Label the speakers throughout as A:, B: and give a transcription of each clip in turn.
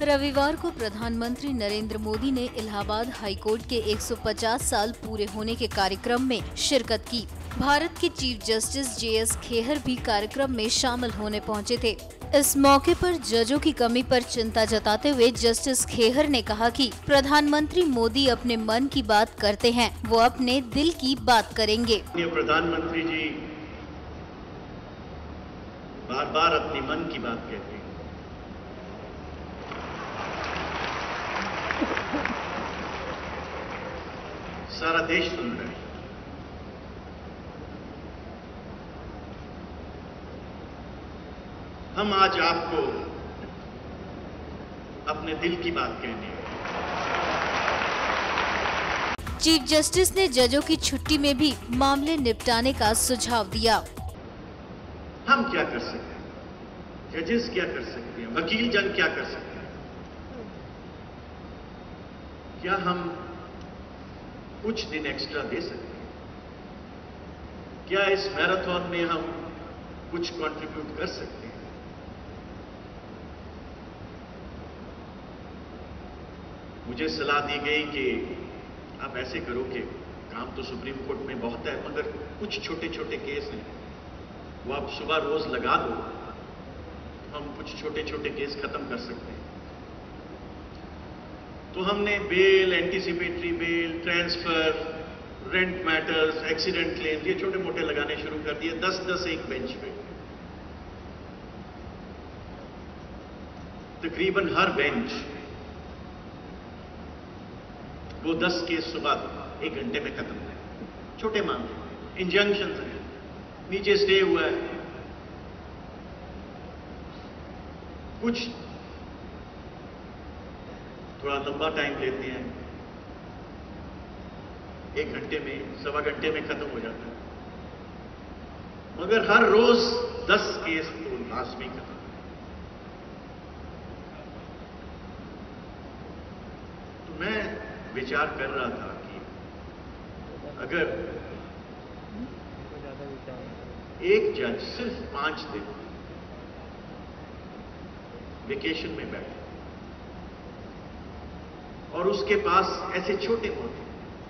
A: रविवार को प्रधानमंत्री नरेंद्र मोदी ने इलाहाबाद हाईकोर्ट के 150 साल पूरे होने के कार्यक्रम में शिरकत की। भारत के चीफ जस्टिस JS खेहर भी कार्यक्रम में शामिल होने पहुंचे थे। इस मौके पर जजों की कमी पर चिंता जताते हुए जस्टिस खेहर ने कहा कि प्रधानमंत्री मोदी अपने मन की बात करते हैं, वो अपने दिल की बात करेंगे।
B: प्रधानमंत्री जी बार बार अपने मन की बात कहते हैं। सारा देश सुन रहा है। हम आज आपको अपने दिल की बात कहने हैं।
A: चीफ जस्टिस ने जजों की छुट्टी में भी मामले निपटाने का सुझाव दिया।
B: हम क्या कर सकते हैं, जजेस क्या कर सकते हैं, वकील जन क्या कर सकते हैं? क्या हम कुछ दिन एक्स्ट्रा दे सकते हैं? क्या इस मैराथन में हम कुछ कंट्रीब्यूट कर सकते हैं? मुझे सलाह दी गई कि आप ऐसे करो कि काम तो सुप्रीम कोर्ट में बहुत है, मगर कुछ छोटे छोटे केस हैं, वो आप सुबह रोज लगा दो, हम कुछ छोटे छोटे केस खत्म कर सकते हैं। तो हमने bail, anticipatory bail, transfer, rent matters, accident claim, ये छोटे मोटे लगाने शुरू कर दिए, 10-10 एक बेंच पे। तकरीबन हर बेंच वो 10 केस सुबह 1 घंटे में खत्म है। छोटे मामले, इंजंक्शन है, नीचे स्टे हुआ है, कुछ थोड़ा लंबा टाइम लेते हैं, 1 घंटे में, सवा घंटे में खत्म हो जाता है, मगर हर रोज 10 केस तो लाजमी खत्म। तो मैं विचार कर रहा था कि अगर एक जज सिर्फ 5 दिन वेकेशन में बैठे और उसके पास ऐसे छोटे मोटे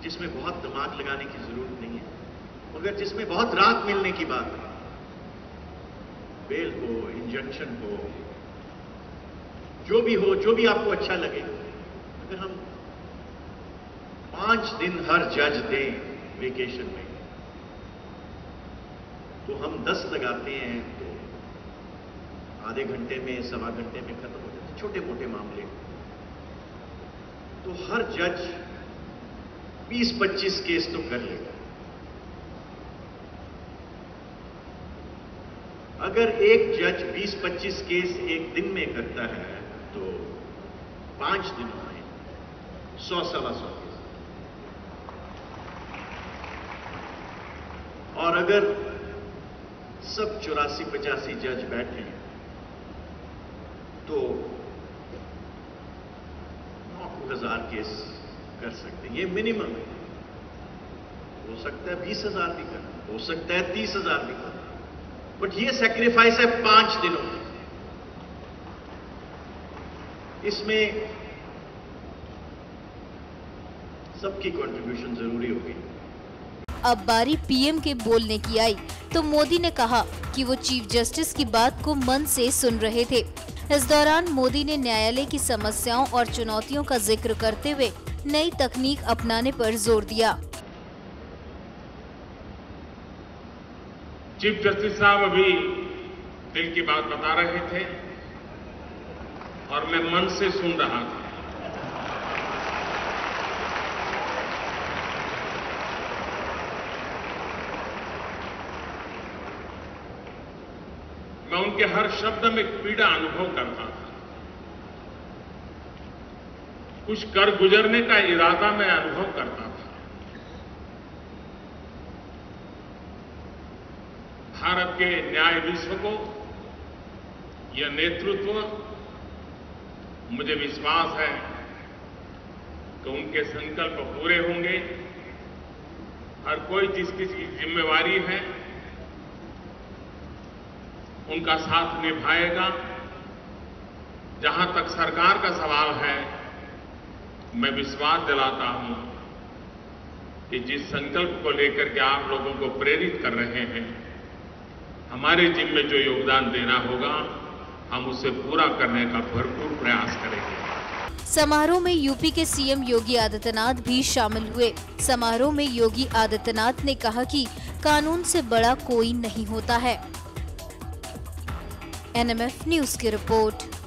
B: जिसमें बहुत दिमाग लगाने की जरूरत नहीं है, मगर जिसमें बहुत राहत मिलने की बात है, बेल हो, इंजंक्शन हो, जो भी आपको अच्छा लगे, अगर हम 5 दिन हर जज दें वेकेशन में, तो हम 10 लगाते हैं तो आधे घंटे में, सवा घंटे में खत्म हो जाते छोटे मोटे मामले। तो हर जज 20-25 केस तो कर लेगा। अगर एक जज 20-25 केस एक दिन में करता है तो 5 दिनों में 100-125 केस। और अगर सब 84-85 जज बैठे तो 9,000 केस कर सकते हैं। ये मिनिमम है। हो सकता है 20,000 भी कर, हो सकता है 30,000 भी कर, बट ये सैक्रिफाइस है 5 दिनों में। इसमें सबकी कंट्रीब्यूशन जरूरी होगी।
A: अब बारी PM के बोलने की आई तो मोदी ने कहा कि वो चीफ जस्टिस की बात को मन से सुन रहे थे। इस दौरान मोदी ने न्यायालय की समस्याओं और चुनौतियों का जिक्र करते हुए नई तकनीक अपनाने पर जोर दिया।
C: चीफ जस्टिस साहब अभी दिल की बात बता रहे थे और मैं मन से सुन रहा था। मैं उनके हर शब्द में पीड़ा अनुभव करता था। कुछ कर गुजरने का इरादा मैं अनुभव करता था। भारत के न्याय विश्व को यह नेतृत्व, मुझे विश्वास है कि उनके संकल्प पूरे होंगे। हर कोई जिसकी जिम्मेवारी है उनका साथ निभाएगा जहां तक सरकार का सवाल है, मैं विश्वास दिलाता हूं कि जिस संकल्प को लेकर के आप लोगों को प्रेरित कर रहे हैं, हमारे जिम्मे में जो योगदान देना होगा, हम उसे पूरा करने का भरपूर प्रयास करेंगे।
A: समारोह में यूपी के सीएम योगी आदित्यनाथ भी शामिल हुए। समारोह में योगी आदित्यनाथ ने कहा कि कानून से बड़ा कोई नहीं होता है। NMF न्यूज की रिपोर्ट।